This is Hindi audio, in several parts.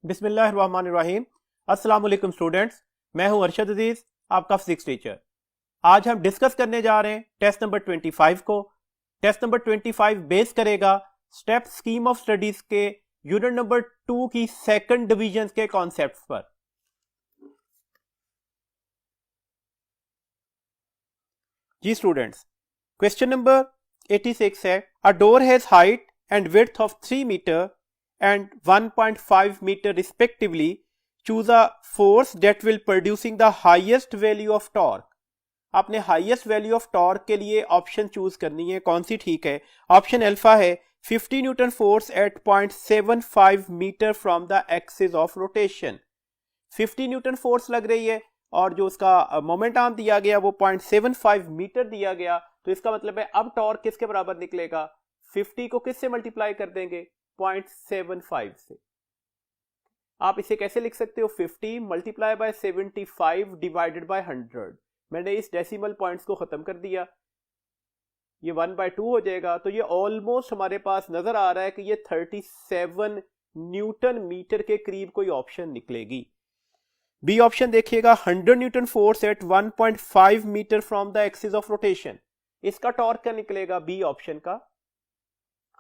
बिस्मिल्लाहिर्रहमानिर्रहीम। अस्सलाम वालेकुम स्टूडेंट्स, मैं हूं अरशद अजीज, आपका फिजिक्स टीचर। आज हम डिस्कस करने जा रहे हैं टेस्ट नंबर 25 को। टेस्ट नंबर 25 बेस करेगा स्टेप स्कीम ऑफ स्टडीज के यूनिट नंबर 2 की सेकंड डिवीजन के कॉन्सेप्ट्स पर। जी स्टूडेंट्स, क्वेश्चन नंबर 86 है, a door has height and width of 3 metre and 1.5 meter respectively. Choose a force that will producing the highest value of torque. आपने हाईएस्ट वैल्यू ऑफ टॉर्क के लिए ऑप्शन चूज करनी है, कौन सी ठीक है। ऑप्शन अल्फा है 50 newton force at 0.75 metre from the axis of rotation. 50 newton force लग रही है और जो उसका मोमेंट आर्म दिया गया वो 0.75 मीटर दिया गया, तो इसका मतलब है अब टॉर्क किसके बराबर निकलेगा, 50 को किससे मल्टीप्लाई कर देंगे, 0.75 से। आप इसे कैसे लिख सकते हो, 50 मल्टीप्लाई बाय 75 डिवाइडेड बाय 100। मैंने इस डेसिमल पॉइंट्स को खत्म कर दिया, ये 1/2 हो जाएगा। तो ये ऑलमोस्ट हमारे पास नजर आ रहा है कि ये 37 न्यूटन मीटर के करीब कोई ऑप्शन निकलेगी। बी ऑप्शन देखिएगा, 100 newton force at 1.5 metre from the axis of rotation. इसका टॉर्क क्या निकलेगा, बी ऑप्शन का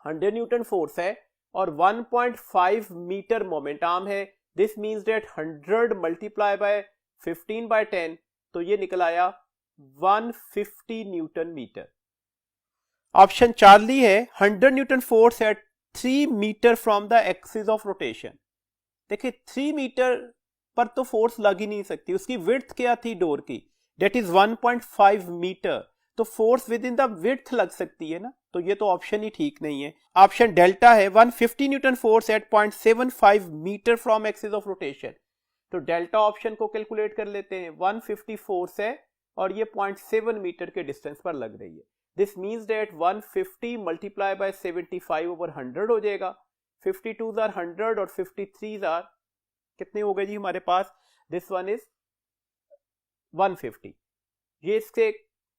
100 न्यूटन फोर्स है और 1.5 मीटर मोमेंट आर्म है। This means that 100 multiply by 15/10, तो ये निकल आया 150 न्यूटन मीटर। ऑप्शन चार्ली है 100 newton force at 3 metre from the axis of rotation. देखिए 3 मीटर पर तो फोर्स लग ही नहीं सकती, उसकी विड्थ क्या थी डोर की, डेट इज 1.5 मीटर, तो force with in the width लग सकती है ना, तो ये तो ऑप्शन ही ठीक नहीं है। ऑप्शन डेल्टा है 150 newton force at 0.75 metre from axis of rotation. तो डेल्टा ऑप्शन को कैलकुलेट कर लेते हैं, 150 फोर्स है और ये 0.7 मीटर के डिस्टेंस पर लग रही है। This means that 150 multiply by 75 over 100 हो जाएगा। 52 आर 100 और 53 आर कितने हो गए जी हमारे पास, दिस वन इज 150। ये इससे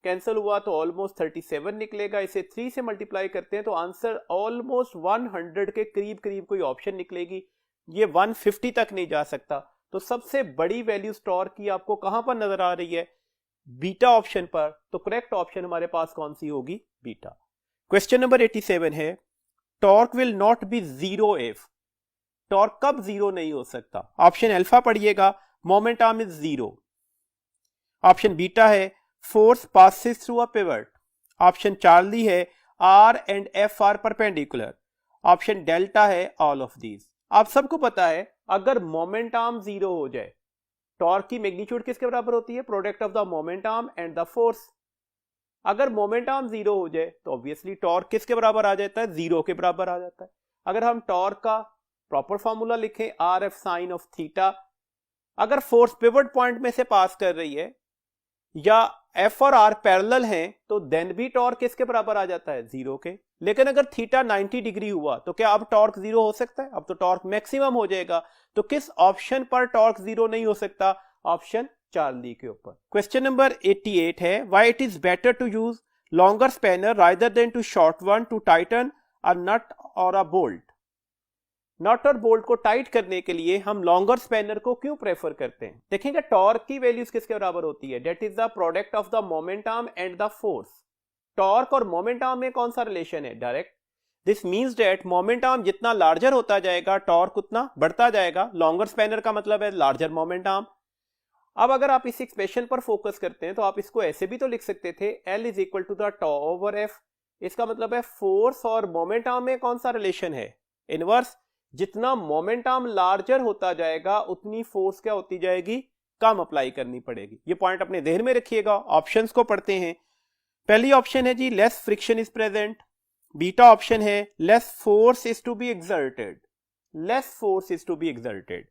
कैंसिल हुआ तो ऑलमोस्ट 37 निकलेगा। इसे 3 से मल्टीप्लाई करते हैं तो आंसर ऑलमोस्ट 100 के करीब करीब कोई ऑप्शन निकलेगी, ये 150 तक नहीं जा सकता। तो सबसे बड़ी वैल्यू टॉर्क की आपको कहां पर नजर आ रही है, बीटा ऑप्शन पर। तो करेक्ट ऑप्शन हमारे पास कौन सी होगी, बीटा। क्वेश्चन नंबर 87 है, torque will not be zero if. Torque कब जीरो नहीं हो सकता, ऑप्शन अल्फा पढ़िएगा, moment arm is zero. Option beta है force passes through a pivot। Option Charlie है R and F are perpendicular। Option delta है all of these। आप सबको पता है अगर मोमेंट आर्म जीरो हो जाए, टॉर्क की मैग्नीट्यूड किसके बराबर होती है, product of the moment arm and the force. अगर मोमेंट आर्म जीरो हो जाए तो ऑब्वियसली टॉर्क किसके बराबर आ जाता है, जीरो के बराबर आ जाता है। अगर हम टॉर्क का प्रॉपर फॉर्मूला लिखें, RF साइन ऑफ थीटा, अगर फोर्स पिवट पॉइंट में से पास कर रही है या F और R पैरेलल हैं तो देन भी टॉर्क किसके बराबर आ जाता है, जीरो के। लेकिन अगर थीटा 90 डिग्री हुआ तो क्या अब टॉर्क जीरो हो सकता है, अब तो टॉर्क मैक्सिमम हो जाएगा। तो किस ऑप्शन पर टॉर्क जीरो नहीं हो सकता, ऑप्शन चार्ली के ऊपर। क्वेश्चन नंबर 88 है, why it is better to use longer spanner rather than to short one to tighten a nut और अ बोल्ट। नट और बोल्ट को टाइट करने के लिए हम लॉन्गर स्पैनर को क्यों प्रेफर करते हैं, देखेंगे टॉर्क की वैल्यूज किसके बराबर होती है, that is the product of the moment arm and the force. Torque और मोमेंट आर्म में कौन सा रिलेशन है, direct. This means that moment arm जितना लार्जर होता जाएगा टॉर्क उतना बढ़ता जाएगा। लॉन्गर स्पैनर का मतलब है लार्जर मोमेंट आर्म। अब अगर आप इस एक्सप्रेशन पर फोकस करते हैं तो आप इसको ऐसे भी तो लिख सकते थे, L is equal to the tau over F। इसका मतलब है फोर्स और मोमेंट आर्म में कौन सा रिलेशन है, इनवर्स। जितना मोमेंट आर्म लार्जर होता जाएगा उतनी फोर्स क्या होती जाएगी, कम अप्लाई करनी पड़ेगी। ये पॉइंट अपने ध्यान में रखिएगा। ऑप्शंस को पढ़ते हैं। पहली ऑप्शन है जी less friction is present. Beta option है less force is to be exerted, less force is to be exerted.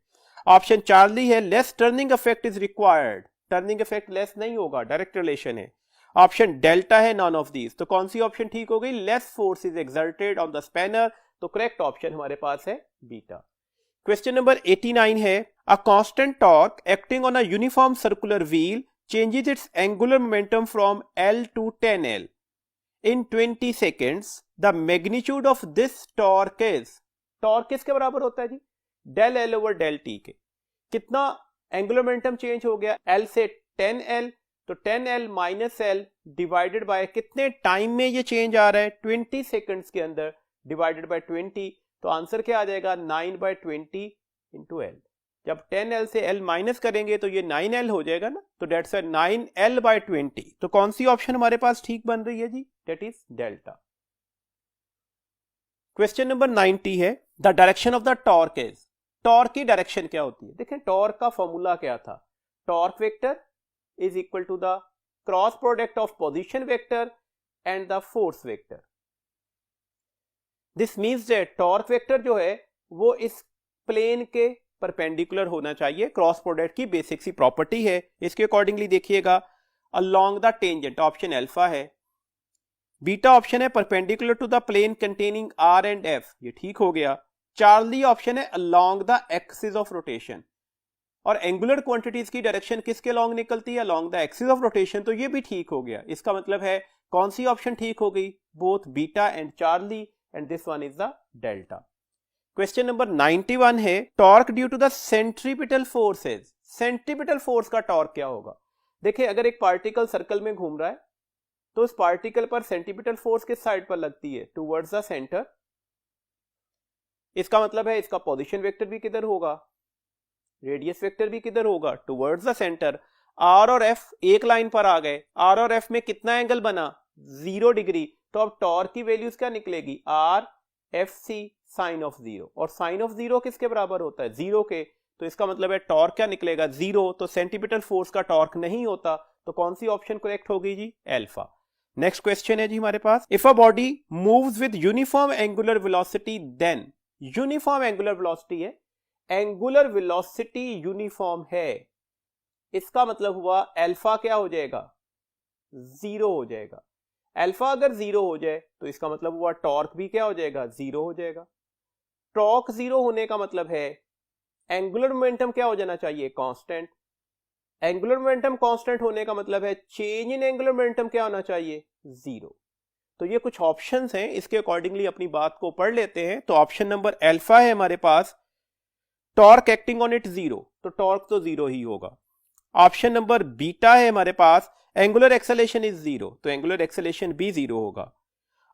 Option Charlie है less turning effect is required, turning effect less नहीं होगा, डायरेक्ट रिलेशन है। ऑप्शन डेल्टा है नॉन ऑफ दीज। तो कौन सी ऑप्शन ठीक हो गई, less force is exerted on the spanner. तो करेक्ट ऑप्शन हमारे पास है बीटा। क्वेश्चन नंबर 89 है, a constant torque acting on a uniform circular wheel changes its angular momentum from L to 10L in 20 seconds। The magnitude of this torque is. Torque किसके बराबर होता है जी, del L over del T के। कितना एंगुलर मोमेंटम चेंज हो गया, एल से 10L, तो 10L minus L divided by कितने टाइम में ये चेंज आ रहा है, 20 सेकंड्स के अंदर, डिवाइडेड बाय 20, तो आंसर क्या आ जाएगा 9/20 इंटू एल। जब 10L से L माइनस करेंगे तो ये 9L हो जाएगा ना, तो डेट्स 9L/20। तो कौन सी ऑप्शन हमारे पास ठीक बन रही है जी, that is delta. Question number 90 है, the direction of the torque is. Torque की डायरेक्शन क्या होती है, देखें टॉर्क का फॉर्मूला क्या था, torque vector is equal to the cross product of position vector and the force vector. This means that torque vector जो है वो इस प्लेन के परपेंडिकुलर होना चाहिए, क्रॉस प्रोडक्ट की बेसिक सी प्रॉपर्टी है। इसके अकॉर्डिंगली देखिएगा, along the tangent option alpha है, बीटा ऑप्शन है perpendicular to the plane containing R and F, ये ठीक हो गया। चार्ली ऑप्शन है along the axis of rotation, और एंगुलर क्वांटिटीज की डायरेक्शन किसके अलोंग निकलती है, along the axis of rotation, तो ये भी ठीक हो गया। इसका मतलब है कौन सी ऑप्शन ठीक हो गई, both beta and Charlie, and this one is the delta. Question number 91 है, torque due to the centripetal forces. Centripetal force का टॉर्क क्या होगा, देखिए अगर एक पार्टिकल सर्कल में घूम रहा है तो उस पार्टिकल पर सेंट्रीपिटल फोर्स किस साइड पर लगती है, टुवर्ड्स द सेंटर। इसका मतलब है इसका पोजीशन वेक्टर भी किधर होगा, रेडियस वेक्टर भी किधर होगा, टुवर्ड्स द सेंटर। आर और एफ एक लाइन पर आ गए, आर और एफ में कितना एंगल बना, 0 डिग्री, तो अब टॉर्क की वैल्यूज क्या निकलेगी, R F C sine of 0, और साइन ऑफ 0 किसके बराबर होता है, 0 के, तो इसका मतलब है टॉर्क क्या निकलेगा 0, तो सेंट्रीपिटल फोर्स का टॉर्क नहीं होता, तो कौन सी ऑप्शन करेक्ट होगी जी, अल्फा। नेक्स्ट क्वेश्चन है जी हमारे पास, if a body moves with uniform angular velocity then, uniform angular velocity है, एंगुलर वेलोसिटी यूनिफॉर्म है, इसका मतलब हुआ अल्फा क्या हो जाएगा, 0 हो जाएगा। अल्फा अगर 0 हो जाए तो इसका मतलब हुआ टॉर्क भी क्या हो जाएगा, 0 हो जाएगा। टॉर्क 0 होने का मतलब है एंगुलर मोमेंटम क्या हो जाना चाहिए, कांस्टेंट। एंगुलर मोमेंटम कांस्टेंट होने का मतलब है चेंज इन एंगुलर मोमेंटम क्या होना चाहिए, 0। तो ये कुछ ऑप्शंस हैं, इसके अकॉर्डिंगली अपनी बात को पढ़ लेते हैं। तो ऑप्शन नंबर अल्फा है हमारे पास, टॉर्क एक्टिंग ऑन इट 0, तो टॉर्क तो 0 ही होगा। ऑप्शन नंबर बीटा है हमारे पास, एंगुलर एक्सेलेरेशन इज 0, तो एंगुलर एक्सेलेरेशन भी 0 होगा।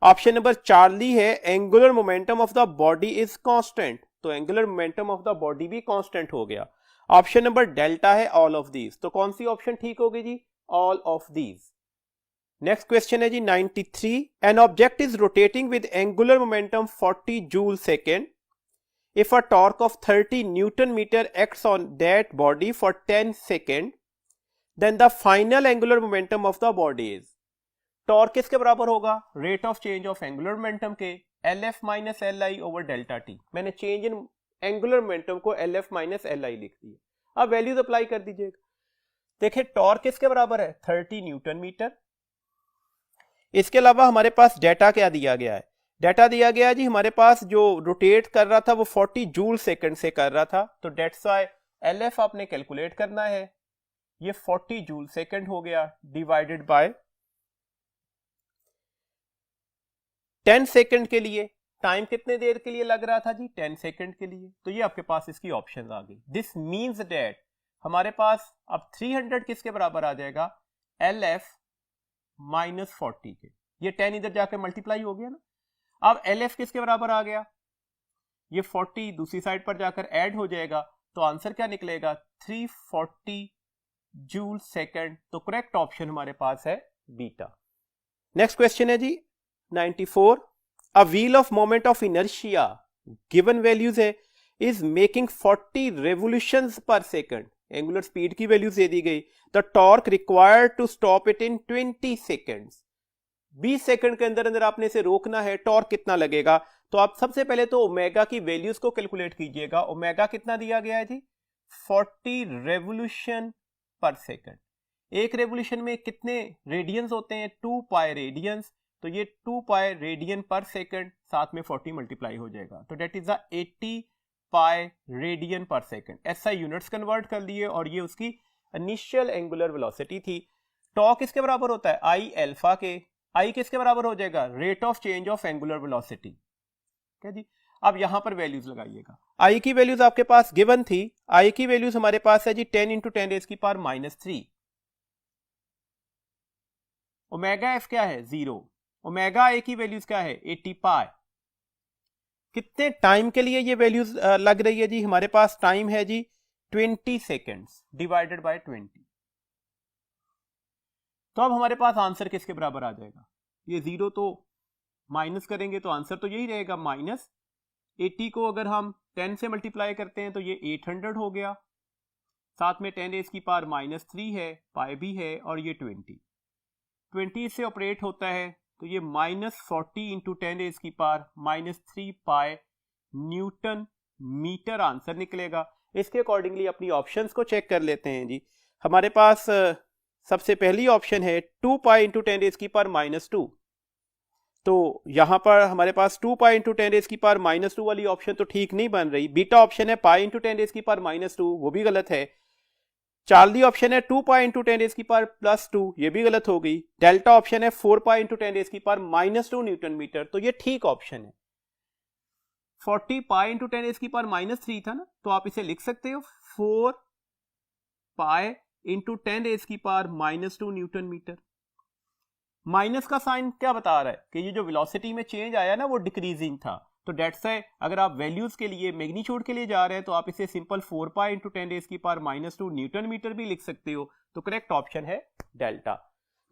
ऑप्शन नंबर चार्ली है, angular momentum of the body is constant, तो angular momentum of the body भी कांस्टेंट हो गया। ऑप्शन नंबर डेल्टा है, ऑल ऑफ दीज, तो कौन सी ऑप्शन ठीक होगी जी, all of these. Next question है जी 93, an object is rotating with angular momentum 40 joule second, if a torque of 30 Newton meter acts on that body for 10 seconds, then the final angular momentum of the body is। Torque किसके बराबर होगा, rate of change of angular momentum के, LF minus LI over delta T. मैंने चेंज इन एंगुलर मोमेंटम को LF माइनस LI लिख दिया। अब वैल्यूज अप्लाई कर दीजिएगा। देखिए टॉर्क किसके बराबर है, 30 न्यूटन मीटर। इसके अलावा हमारे पास डेटा क्या दिया गया है, डेटा दिया गया जी हमारे पास, जो रोटेट कर रहा था वो 40 जूल सेकंड से कर रहा था, तो डेट्स वाई LF आपने कैलकुलेट करना है, ये 40 जूल सेकंड हो गया, डिवाइडेड बाय 10 सेकंड के लिए टाइम कितने देर के लिए लग रहा था जी, 10 सेकंड के लिए, तो ये आपके पास इसकी ऑप्शंस आ गई। दिस मींस दैट हमारे पास अब 300 किसके बराबर आ जाएगा, LF माइनस 40 के, ये 10 इधर जाकर मल्टीप्लाई हो गया ना। अब LF किसके बराबर आ गया, ये 40 दूसरी साइड पर जाकर ऐड हो जाएगा, तो आंसर क्या निकलेगा 340 जूल सेकंड, तो करेक्ट ऑप्शन हमारे पास है बीटा। नेक्स्ट क्वेश्चन है जी 94, a wheel of moment of inertia given values है इज मेकिंग 40 रेवोल्यूशंस पर सेकंड, एंगुलर स्पीड की वैल्यूज दे दी गई, the torque required to stop it in 20 seconds, 20 second के अंदर अंदर आपने इसे रोकना है, टॉर्क कितना लगेगा। तो आप सबसे पहले तो ओमेगा की वैल्यूज को कैलकुलेट कीजिएगा। ओमेगा कितना दिया गया है जी, 40 रेवोल्यूशन पर सेकंड। एक रेवोल्यूशन में कितने रेडियंस होते हैं, 2 पाई रेडियंस, तो ये 2 पाई रेडियन पर सेकंड, साथ में 40 मल्टीप्लाई हो जाएगा, तो that is the 80 pi radian पर सेकंड। SI यूनिट्स कन्वर्ट कर लिए, और ये उसकी इनिशियल एंगुलर वेलोसिटी थी। टॉर्क किसके बराबर होता है, I अल्फा के, I किसके बराबर हो जाएगा, rate of change of angular velocity, क्या जी। अब यहां पर वैल्यूज लगाइएगा। आई की वैल्यूज आपके पास गिवन थी, आई की वैल्यूज हमारे पास है जी 10 इंटू 10 रेज की पावर -3। ओमेगा एफ क्या है 0, ओमेगा ए की वैल्यूज क्या है 80 पाई। कितने टाइम के लिए ये वैल्यूज लग रही है जी, हमारे पास टाइम है जी 20 सेकेंड्स डिवाइडेड बाय 20। तो अब हमारे पास आंसर किसके बराबर आ जाएगा, ये 0 तो माइनस करेंगे तो आंसर तो यही रहेगा -80 को अगर हम 10 से मल्टीप्लाई करते हैं तो ये 800 हो गया, साथ में 10 रेज की पावर -3 है, पाई भी है, और ये 20 से ऑपरेट होता है तो ये -40 इंटू 10 रेज की पावर -3 पाई न्यूटन मीटर आंसर निकलेगा। इसके अकॉर्डिंगली अपनी ऑप्शंस को चेक कर लेते हैं जी। हमारे पास सबसे पहली ऑप्शन है 2 पाई इंटू 10 रेज की पावर -2, तो यहां पर हमारे पास 2 पाई इंटू 10 रेज की पावर -2 वाली ऑप्शन तो ठीक नहीं बन रही। बीटा ऑप्शन है पाई इंटू 10 रेज की पावर -2, वो भी गलत है। चार्ली ऑप्शन है 2 पाई इंटू 10 रेज की पावर +2, ये भी गलत हो गई। डेल्टा ऑप्शन है 4 पाई इंटू 10 रेज की पावर -2 न्यूटन मीटर, तो ये ठीक ऑप्शन है। 40 पाई इंटू 10 रेज की पावर -3 था ना, तो आप इसे लिख सकते हो 4 पाई इंटू 10 रेज की पावर -2 न्यूटन मीटर। माइनस का साइन क्या बता रहा है कि ये जो वेलोसिटी में चेंज आया ना वो डिक्रीजिंग था, तो डेट्स है अगर आप वैल्यूज के लिए मैग्नीट्यूड के लिए जा रहे हैं तो आप इसे सिंपल 4 पाई इंटू 10 रेज की पावर -2 न्यूटन मीटर भी लिख सकते हो, तो करेक्ट ऑप्शन है डेल्टा।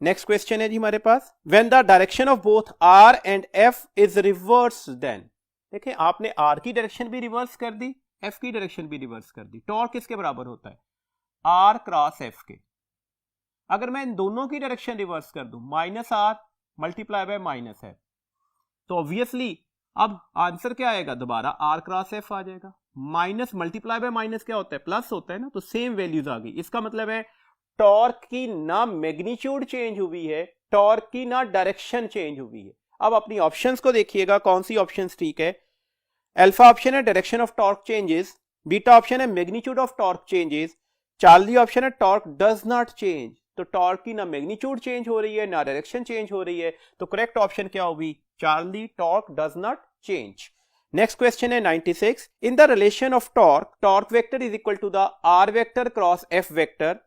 नेक्स्ट क्वेश्चन है जी हमारे पास, when the direction of both R and F is reverse then. देखिए आपने आर की डायरेक्शन भी रिवर्स कर दी, एफ की डायरेक्शन भी रिवर्स कर दी। टॉर्क किसके बराबर होता है, आर क्रॉस एफ के। अगर मैं इन दोनों की डायरेक्शन रिवर्स कर दूं -r मल्टीप्लाई बाय -f, तो ऑब्वियसली अब आंसर क्या आएगा, दोबारा r क्रॉस f आ जाएगा। माइनस मल्टीप्लाई बाय माइनस क्या होता है, प्लस होता है ना, तो सेम वैल्यूज आ गई। इसका मतलब है टॉर्क की ना मैग्नीट्यूड चेंज हुई है, टॉर्क की ना डायरेक्शन चेंज हुई है। अब अपनी ऑप्शंस को देखिएगा कौन सी ऑप्शंस ठीक है। अल्फा ऑप्शन है direction of torque changes, beta option है magnitude of torque changes, Charlie option है टॉर्क डज नॉट चेंज, तो टॉर्क की ना मैग्नीट्यूड चेंज हो रही है ना डायरेक्शन चेंज हो रही है, तो करेक्ट ऑप्शन क्या होगी, Charlie, torque does not change. Next question है 96, in the relation of torque vector is equal to the R vector cross F vector,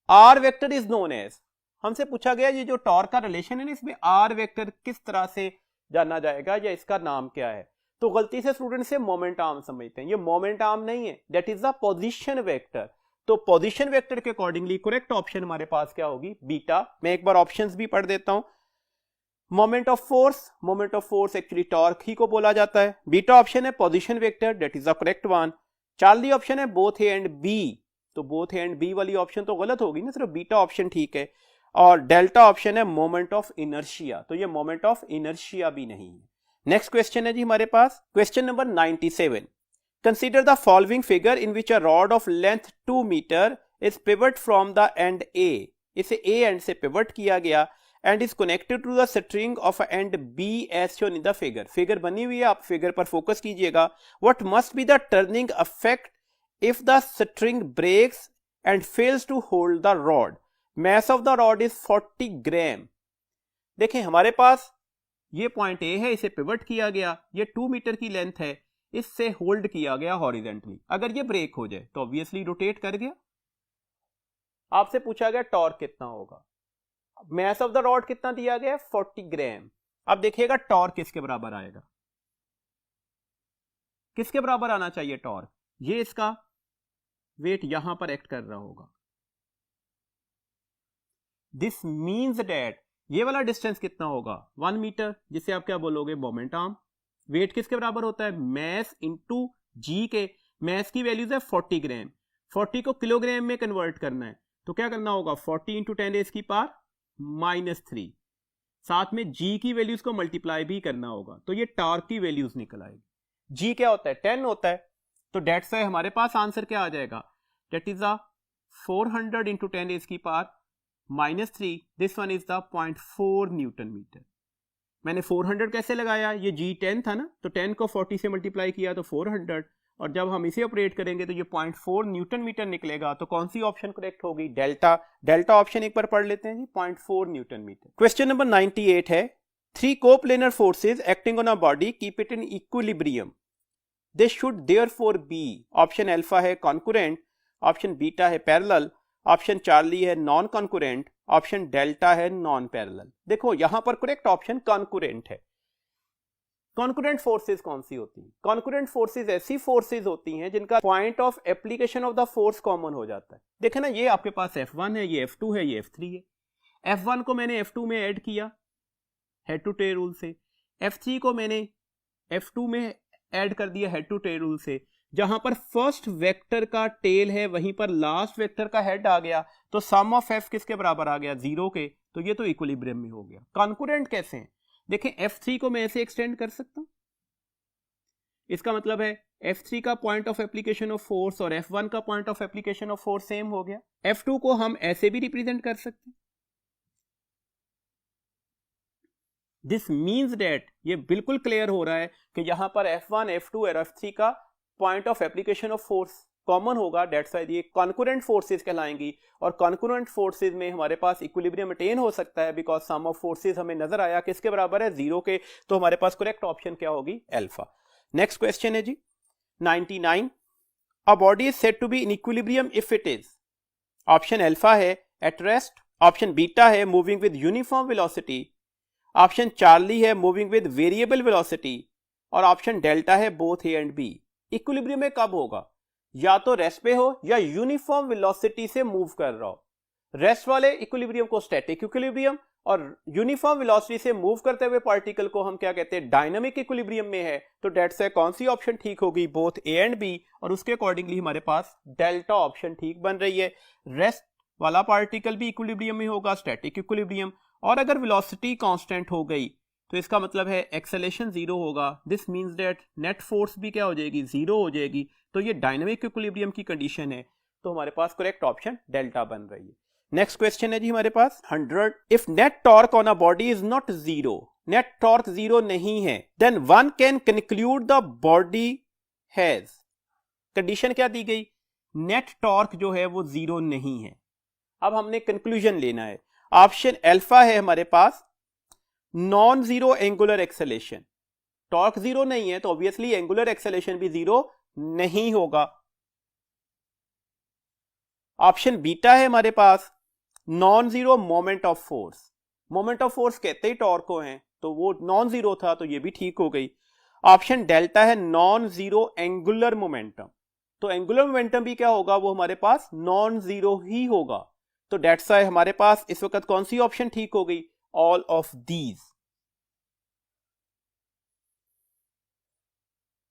R vector is known as. हमसे पूछा गया ये जो टॉर्क का रिलेशन है ना, इसमें आर वेक्टर किस तरह से जाना जाएगा या इसका नाम क्या है, तो गलती से स्टूडेंट से मोमेंट आर्म समझते हैं, ये मोमेंट आर्म नहीं है, that is the position vector. तो पोजीशन वेक्टर के अकॉर्डिंगली करेक्ट ऑप्शन हमारे पास क्या होगी, बीटा। मैं एक बार ऑप्शंस भी पढ़ देता हूं। Moment of force actually torque ही को बोला जाता है। बीटा ऑप्शन है position vector, that is the correct one. Charlie option है बोथ ए एंड बी, तो बोथ ए एंड बी वाली ऑप्शन तो गलत होगी ना, सिर्फ बीटा ऑप्शन ठीक है। और डेल्टा ऑप्शन है मोमेंट ऑफ इनर्शिया, तो ये मोमेंट ऑफ इनर्शिया भी नहीं है। नेक्स्ट क्वेश्चन है जी हमारे पास, question number 97, consider the following figure in which a rod of length 2 meter is pivot from the end A, इसे A end से pivot किया गया and is connected to the string of end B as shown in the figure। Figure बनी हुई है, आप फिगर पर फोकस कीजिएगा। What must be the turning effect if the string breaks and fails to hold the rod? Mass of the rod is 40 ग्राम। देखें हमारे पास ये पॉइंट A है, इसे पिवट किया गया, ये 2 मीटर की लेंथ है, इससे होल्ड किया गया हॉरिजेंटली। अगर ये ब्रेक हो जाए तो ऑब्वियसली रोटेट कर गया। आपसे पूछा गया टॉर्क कितना होगा, मास ऑफ द रॉड कितना दिया गया, 40 ग्राम। अब देखिएगा टॉर्क किसके बराबर आएगा, किसके बराबर आना चाहिए टॉर्क, ये इसका वेट यहां पर एक्ट कर रहा होगा। दिस मींस दैट ये वाला डिस्टेंस कितना होगा, 1 मीटर, जिसे आप क्या बोलोगे, मोमेंट आर्म। वेट किसके बराबर होता है, मैस इंटू जी के। मैस की वैल्यूज है 40 ग्राम, 40 को किलोग्राम में कन्वर्ट करना है, तो क्या करना होगा, 40 इंटू 10 रेज की पावर -3, साथ में जी की वैल्यूज को मल्टीप्लाई भी करना होगा, तो ये टॉर्क की वैल्यूज निकल आएगी। जी क्या होता है, 10 होता है, तो डेट्स है हमारे पास आंसर क्या आ जाएगा, that is the 400 into 10 raise की power -3, this one is the 0.4 newton metre. मैंने 400 कैसे लगाया, ये G10 था ना, तो 10 को 40 से मल्टीप्लाई किया तो 400, और जब हम इसे ऑपरेट करेंगे तो ये 0.4 न्यूटन मीटर निकलेगा। तो कौन सी ऑप्शन करेक्ट होगी, डेल्टा। डेल्टा ऑप्शन एक बार पढ़ लेते हैं जी, 0.4 न्यूटन मीटर। क्वेश्चन नंबर 98 है, 3 coplanar forces acting on a body keep it in equilibrium they should therefore be, option alpha है कॉन्करेंट, ऑप्शन बीटा है पैरेलल, ऑप्शन चार्ली है नॉन कॉन्करेंट, ऑप्शन डेल्टा है नॉन पैरेलल। देखो यहां पर करेक्ट ऑप्शन कॉन्करेंट है। कॉन्करेंट फोर्सेस कौन सी होती हैं? कॉन्करेंट फोर्सेस ऐसी फोर्सेस होती हैं जिनका point of application of the force common हो जाता है। देखे ना, ये आपके पास F1 है, ये F2 है, ये F3 है। F1 को मैंने F2 में ऐड किया हेड टू टेल रूल से, F3 को मैंने F2 में ऐड कर दिया हेड टू टेल रूल से। जहां पर फर्स्ट वेक्टर का टेल है वहीं पर लास्ट वेक्टर का हेड आ गया, तो सम ऑफ F किसके बराबर आ गया? 0 के। तो ये तो इक्विलिब्रियम में हो गया। कॉन्करेंट कैसे हैं? देखें, F3 को मैं ऐसे एक्सटेंड कर सकता हूं, इसका मतलब है F3 का point of application of force और F1 का point of application of force same हो गया। F2 को हम ऐसे भी रिप्रेजेंट कर सकते हैं। दिस मीन्स डेट, ये बिल्कुल क्लियर हो रहा है कि यहां पर F1, F2 और F3 का point of application of force common होगा। डेट्स वाई ये कॉन्करेंट फोर्सेस कहलाएंगी। और कॉन्करेंट फोर्सेस में हमारे पास इक्विलिब्रियम अटेन हो सकता है, बिकॉज सम ऑफ फोर्सेस हमें नजर आया किसके बराबर है? 0 के। तो हमारे पास करेक्ट ऑप्शन क्या होगी? अल्फा। नेक्स्ट क्वेश्चन है जी 99, a body is said to be in equilibrium if it is, option alpha है एट रेस्ट, ऑप्शन बीटा है moving with uniform velocity, option Charlie है मूविंग विद वेरिएबल वेलोसिटी, और ऑप्शन डेल्टा है both A and B. Equilibrium में कब होगा? या तो रेस्ट पे हो या यूनिफॉर्म वेलोसिटी से मूव कर रहा हो। रेस्ट वाले इक्विलिब्रियम को स्टैटिक इक्विलिब्रियम, और यूनिफॉर्म वेलोसिटी से मूव करते हुए पार्टिकल को हम क्या कहते हैं? डायनामिक इक्विलिब्रियम में है। तो डेट्स है कौन सी ऑप्शन ठीक होगी? Both A and B. और उसके अकॉर्डिंगली हमारे पास डेल्टा ऑप्शन ठीक बन रही है। रेस्ट वाला पार्टिकल भी इक्विलिब्रियम में होगा, स्टैटिक इक्विलिब्रियम। और अगर वेलोसिटी कांस्टेंट हो गई तो इसका मतलब है एक्सेलेरेशन 0 होगा। This means that net force भी क्या हो जाएगी? 0 हो जाएगी। तो ये डायनामिक इक्विलिब्रियम की कंडीशन है। तो हमारे पास करेक्ट ऑप्शन डेल्टा बन रही है। नेक्स्ट क्वेश्चन है जी हमारे पास 100, if net torque on a body is not 0, net torque 0 नहीं है, then one can conclude the body has, condition क्या दी गई? नेट टॉर्क जो है वो 0 नहीं है। अब हमने कंक्लूजन लेना है। ऑप्शन अल्फा है हमारे पास non zero angular acceleration. Torque 0 नहीं है तो ऑब्वियसली एंगुलर एक्सेलेरेशन भी 0 नहीं होगा। ऑप्शन बीटा है हमारे पास non zero moment of force. Moment of force कहते ही टॉर्क को हैं, तो वो नॉन जीरो था, तो ये भी ठीक हो गई। ऑप्शन डेल्टा है नॉन जीरो एंगुलर मोमेंटम। तो एंगुलर मोमेंटम भी क्या होगा? वो हमारे पास नॉन जीरो ही होगा। तो डेट्स वाई हमारे पास इस वक्त कौन सी ऑप्शन ठीक हो गई? All of these.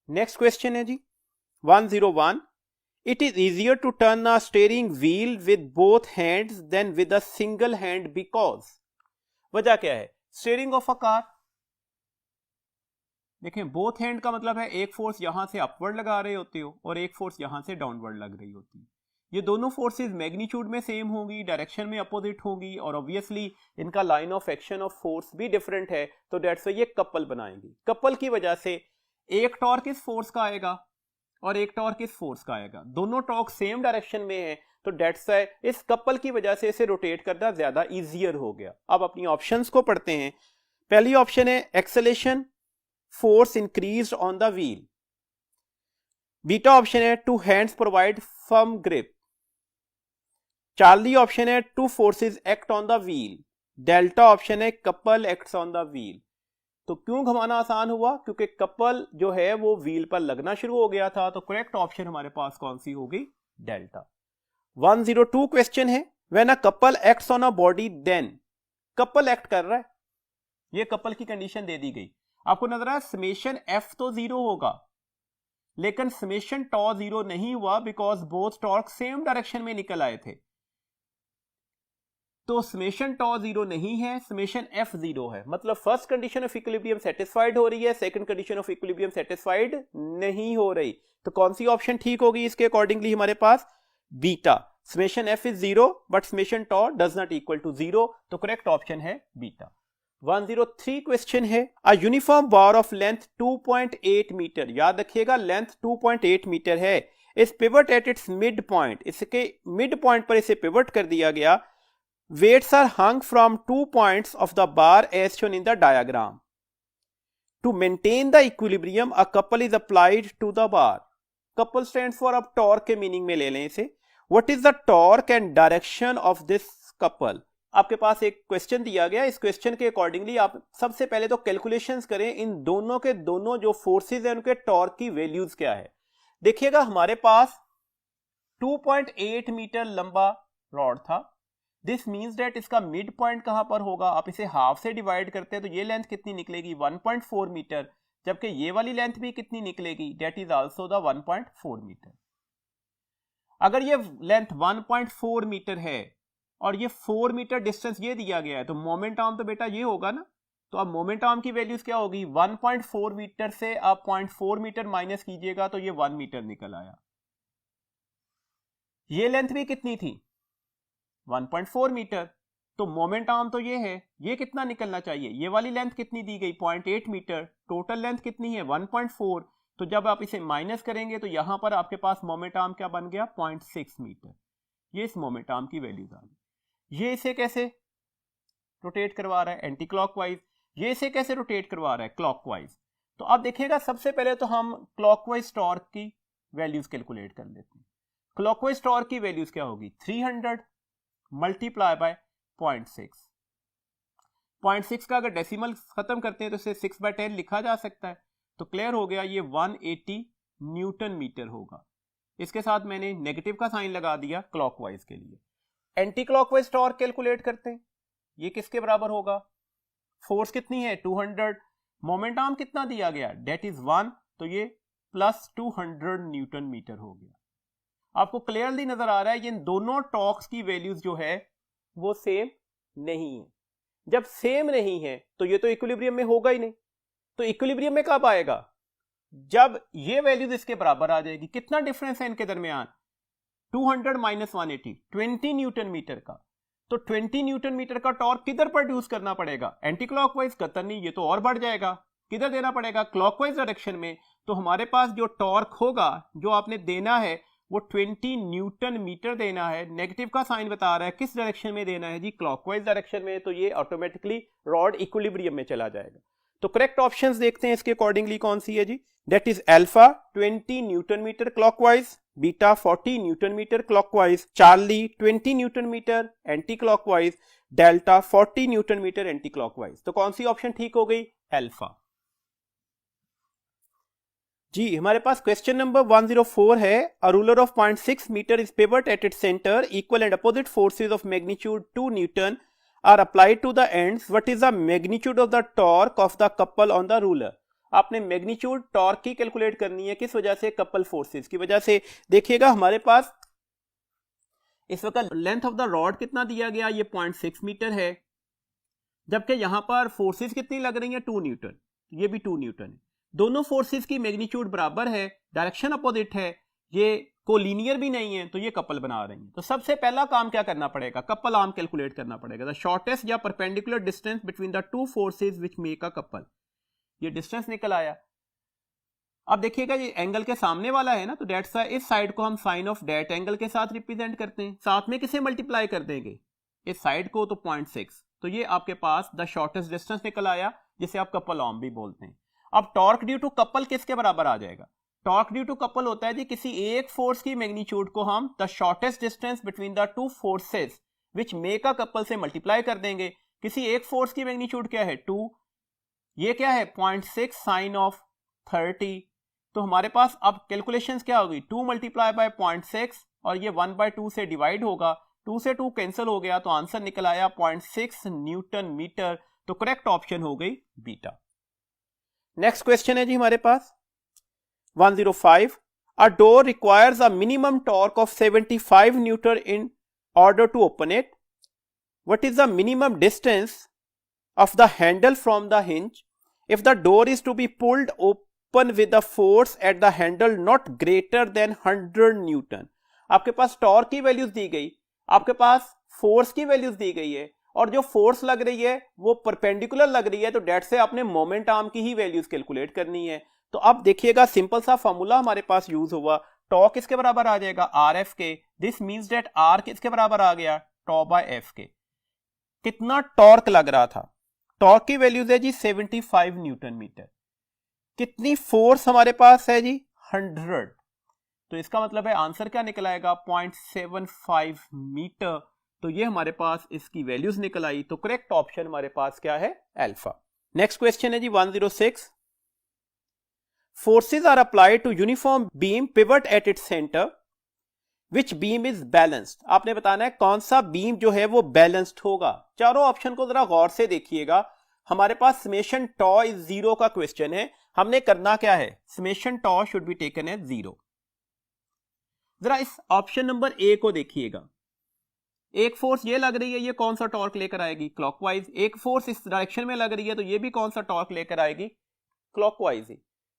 Next question है जी 101, it is easier to turn a steering wheel with both hands than with a single hand because. वजह क्या है? स्टीयरिंग ऑफ अ कार, देखें बोथ हैंड का मतलब है एक फोर्स यहां से अपवर्ड लगा रहे होते हो और एक फोर्स यहां से डाउनवर्ड लग रही होती है। ये दोनों फोर्सेस मैग्नीट्यूड में सेम होंगी, डायरेक्शन में अपोजिट होंगी, और ऑब्वियसली इनका line of action of force भी डिफरेंट है। तो डेट्स ये कपल बनाएंगी। कपल की वजह से एक टॉर्क इस फोर्स का आएगा और एक टॉर्क इस फोर्स का आएगा। दोनों टॉर्क सेम डायरेक्शन में है, तो डेट्स इस कपल की वजह से इसे रोटेट करना ज्यादा इजियर हो गया। अब अपनी ऑप्शंस को पढ़ते हैं। पहली ऑप्शन है acceleration force increased on the wheel. Beta option है two hands provide firm grip. Charlie option है two forces act on the wheel. Delta option है couple acts on the wheel. तो क्यों घुमाना आसान हुआ? क्योंकि कपल जो है वो व्हील पर लगना शुरू हो गया था। तो करेक्ट ऑप्शन हमारे पास कौन सी होगी? डेल्टा। 102 क्वेश्चन है, when a couple acts on a body then, couple act कर रहा है, ये कपल की कंडीशन दे दी गई। आपको नजर आया समेशन एफ तो 0 होगा, लेकिन समेशन टॉ 0 नहीं हुआ because both torque same direction में निकल आए थे। तो समेशन टॉ 0 नहीं है, समेशन एफ 0 है। मतलब first condition of equilibrium satisfied हो रही है, second condition of equilibrium satisfied नहीं हो रही। तो कौन सी ऑप्शन ठीक होगी इसके अकॉर्डिंगली? हमारे पास beta. Summation F is 0 but summation tau does not equal to 0, तो करेक्ट ऑप्शन है बीटा। 103 क्वेश्चन है, a uniform bar of length 2.8 metre, याद रखिएगा लेंथ 2.8 मीटर है, इस pivot at its mid point, इसके मिड पॉइंट पर इसे पिवट कर दिया गया। Weights are hung from 2 points of the bar as shown in the diagram. To maintain the equilibrium, a couple is applied to the bar. Couple stands for, अब torque के मीनिंग में ले लें इसे. What is the torque and direction of this couple? आपके पास एक क्वेश्चन दिया गया, इस क्वेश्चन के अकॉर्डिंगली आप सबसे पहले तो कैलकुलेशंस करें इन दोनों के दोनों जो फोर्सेस हैं उनके टॉर्क की वैल्यूज क्या है. देखिएगा हमारे पास 2.8 मीटर लंबा रॉड था. दिस मीन्स डेट इसका मिड पॉइंट कहां पर होगा, आप इसे हाफ से डिवाइड करते हैं तो ये लेंथ कितनी निकलेगी 1.4 मीटर, जबकि ये वाली लेंथ भी कितनी निकलेगी, that is also the 1.4 metre. अगर ये लेंथ 1.4 मीटर है और ये 4 मीटर डिस्टेंस ये दिया गया है तो मोमेंट आर्म तो बेटा ये होगा ना. तो अब मोमेंट आर्म की वैल्यूज क्या होगी, 1.4 मीटर से आप 0.4 मीटर माइनस कीजिएगा तो ये 1 मीटर निकल आया. ये लेंथ भी कितनी थी 1.4 मीटर, तो मोमेंट आर्म तो ये है, ये कितना निकलना चाहिए, ये वाली लेंथ कितनी दी गई 0.8 मीटर, टोटल लेंथ कितनी है 1.4. तो जब आप इसे माइनस करेंगे तो यहां पर आपके पास मोमेंट आर्म क्या बन गया 0.6 मीटर. ये इस मोमेंट आर्म की वैल्यूज आ गई. ये इसे कैसे रोटेट करवा रहा है एंटी क्लॉकवाइज, ये इसे कैसे रोटेट करवा रहा है क्लॉकवाइज. तो आप देखिएगा सबसे पहले तो हम क्लॉकवाइज टॉर्क की वैल्यूज कैलकुलेट कर लेते हैं. क्लॉकवाइज टॉर्क की वैल्यूज क्या होगी 300 मल्टीप्लाई बाय 0.6. 0.6 का अगर डेसिमल खत्म करते हैं तो इसे 6/10 लिखा जा सकता है. तो क्लियर हो गया, ये 180 न्यूटन मीटर होगा. इसके साथ मैंने नेगेटिव का साइन लगा दिया क्लॉकवाइज के लिए. एंटी क्लॉकवाइज टॉर्क कैलकुलेट करते हैं. ये किसके बराबर होगा, फोर्स कितनी है 200, मोमेंट आर्म कितना दिया गया डेट इज 1, तो ये प्लस 200 न्यूटन मीटर हो गया. आपको क्लियरली नजर आ रहा है ये दोनों टॉर्क्स की वैल्यूज जो है वो सेम नहीं है. जब सेम नहीं है तो ये तो इक्विलिब्रियम में होगा ही नहीं. तो इक्विलिब्रियम में कब आएगा, जब ये वैल्यूज इसके बराबर आ जाएगी. कितना डिफरेंस है इनके दरमियान 200 माइनस 180, 20 न्यूटन मीटर का. तो 20 न्यूटन मीटर का टॉर्क किधर प्रोड्यूस करना पड़ेगा, एंटी क्लॉकवाइज. कतई नहीं, ये तो और बढ़ जाएगा. किधर देना पड़ेगा, क्लॉकवाइज डायरेक्शन में. तो हमारे पास जो टॉर्क होगा जो आपने देना है वो 20 न्यूटन मीटर देना है. नेगेटिव का साइन बता रहा है किस डायरेक्शन में देना है जी, क्लॉकवाइज डायरेक्शन में. तो ये ऑटोमेटिकली रॉड इक्विलिब्रियम में चला जाएगा. तो करेक्ट ऑप्शंस देखते हैं इसके अकॉर्डिंगली कौन सी है जी. That is alpha 20 newton metre clockwise, beta 40 newton metre clockwise, Charlie 20 newton metre anti clockwise, delta 40 newton metre anti clockwise. तो कौन सी ऑप्शन ठीक हो गई, अल्फा. जी हमारे पास क्वेश्चन नंबर 104 है. A ruler of 0.6 metre is pivot at its centre, equal and opposite forces of magnitude 2 newton are applied to the ends. What is the magnitude of the torque of the couple on the ruler. आपने मैग्नीट्यूड टॉर्क की कैलकुलेट करनी है, किस वजह से, कपल फोर्सेज की वजह से. देखिएगा हमारे पास इस वक्त लेंथ ऑफ द रॉड कितना दिया गया, ये 0.6 मीटर है, जबकि यहां पर फोर्सेज कितनी लग रही है 2 न्यूटन, ये भी 2 न्यूटन है. दोनों फोर्सेस की मैग्नीट्यूड बराबर है, डायरेक्शन अपोजिट है, ये कोलिनियर भी नहीं है, तो ये कपल बना रही है. तो सबसे पहला काम क्या करना पड़ेगा, कपल आर्म कैलकुलेट करना पड़ेगा. द शॉर्टेस्ट या perpendicular distance between the two forces which make a couple. ये डिस्टेंस निकल आया. अब देखिएगा ये एंगल के सामने वाला है ना, तो डेट साइड, इस साइड को हम साइन ऑफ डेट एंगल के साथ रिप्रेजेंट करते हैं. साथ में किसे मल्टीप्लाई कर देंगे, इस साइड को, तो 0.6. तो ये आपके पास द शॉर्टेस्ट डिस्टेंस निकल आया, जिसे आप कपल आर्म भी बोलते हैं. अब टॉर्क ड्यू टू कपल किसके बराबर आ जाएगा, टॉर्क ड्यू टू कपल होता है जी किसी एक फोर्स की मैग्नीट्यूड को हम the shortest distance between the two forces which make a couple से मल्टीप्लाई कर देंगे. किसी एक फोर्स की मैग्नीट्यूड क्या है 2, ये क्या है 0.6 साइन ऑफ 30. तो हमारे पास अब कैलकुलेशंस क्या होगी, 2 मल्टीप्लाई बाय 0.6 और ये 1/2 से डिवाइड होगा, 2 से 2 कैंसिल हो गया, तो आंसर निकल आया 0.6 न्यूटन मीटर. तो करेक्ट ऑप्शन हो गई बीटा. नेक्स्ट क्वेश्चन है जी हमारे पास 105. A door requires a minimum torque of 75 newton in order to open it. What is the minimum distance of the handle from the hinge if the door is to be pulled open with a force at the handle not greater than 100 Newton. आपके पास टॉर्क की वैल्यूज दी गई, आपके पास फोर्स की वैल्यूज दी गई है, और जो फोर्स लग रही है वो परपेंडिकुलर लग रही है, तो डेट से आपने मोमेंट आर्म की ही वैल्यूज कैलकुलेट करनी है. तो अब देखिएगा सिंपल सा फॉर्मूला हमारे पास यूज हुआ. टॉर्क किसके बराबर आ जाएगा आर एफ के. दिस मीन्स डेट आर किसके बराबर आ गया टॉ बाय एफ के. कितना टॉर्क लग रहा था, टॉर्क की वैल्यूज है जी 75 न्यूटन मीटर. कितनी फोर्स हमारे पास है जी? 100। तो इसका मतलब है आंसर क्या निकल आएगा? 0.75 मीटर। तो ये हमारे पास इसकी वैल्यूज निकल आई। तो करेक्ट ऑप्शन हमारे पास क्या है? अल्फा। नेक्स्ट क्वेश्चन है जी 106। Forces are applied to uniform beam pivot at its centre, which beam is balanced. आपने बताना है कौन सा बीम जो है वो बैलेंस्ड होगा। चारों ऑप्शन को जरा गौर से देखिएगा। हमारे पास समेशन टॉ इज 0 का क्वेश्चन है। हमने करना क्या है? Summation tau should be taken as 0। जरा इस ऑप्शन नंबर ए को देखिएगा। एक फोर्स ये लग रही है, ये कौन सा टॉर्क लेकर आएगी? क्लॉकवाइज। एक फोर्स इस डायरेक्शन में लग रही है, तो ये भी कौन सा टॉर्क लेकर आएगी? क्लॉकवाइज ही।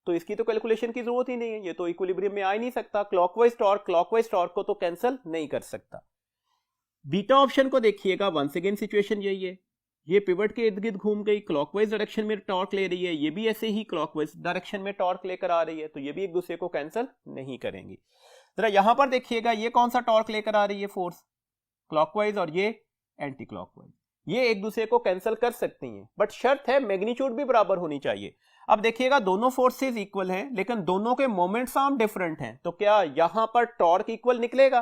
तो इसकी तो कैलकुलेशन की जरूरत ही नहीं है, ये तो इक्विलिब्रियम में आ ही नहीं सकता। क्लॉकवाइज टॉर्क को तो कैंसिल नहीं कर सकता। बीटा ऑप्शन को देखिएगा, वंस अगेन सिचुएशन यही है। ये पिवट के इर्द गिर्द घूम गई, क्लॉकवाइज डायरेक्शन में टॉर्क ले रही है, ये भी ऐसे ही क्लॉकवाइज डायरेक्शन में टॉर्क लेकर आ रही है, तो ये भी एक दूसरे को कैंसिल नहीं करेंगी। जरा यहां पर देखिएगा, ये कौन सा टॉर्क लेकर आ रही है? फोर्स क्लॉकवाइज, और ये एंटी क्लॉकवाइज। ये एक दूसरे को कैंसिल कर सकती हैं, बट शर्त है मैग्नीट्यूड भी बराबर होनी चाहिए। अब देखिएगा दोनों फोर्सेस इक्वल हैं, लेकिन दोनों के मोमेंट्स आर्म डिफरेंट हैं, तो क्या यहां पर टॉर्क इक्वल निकलेगा?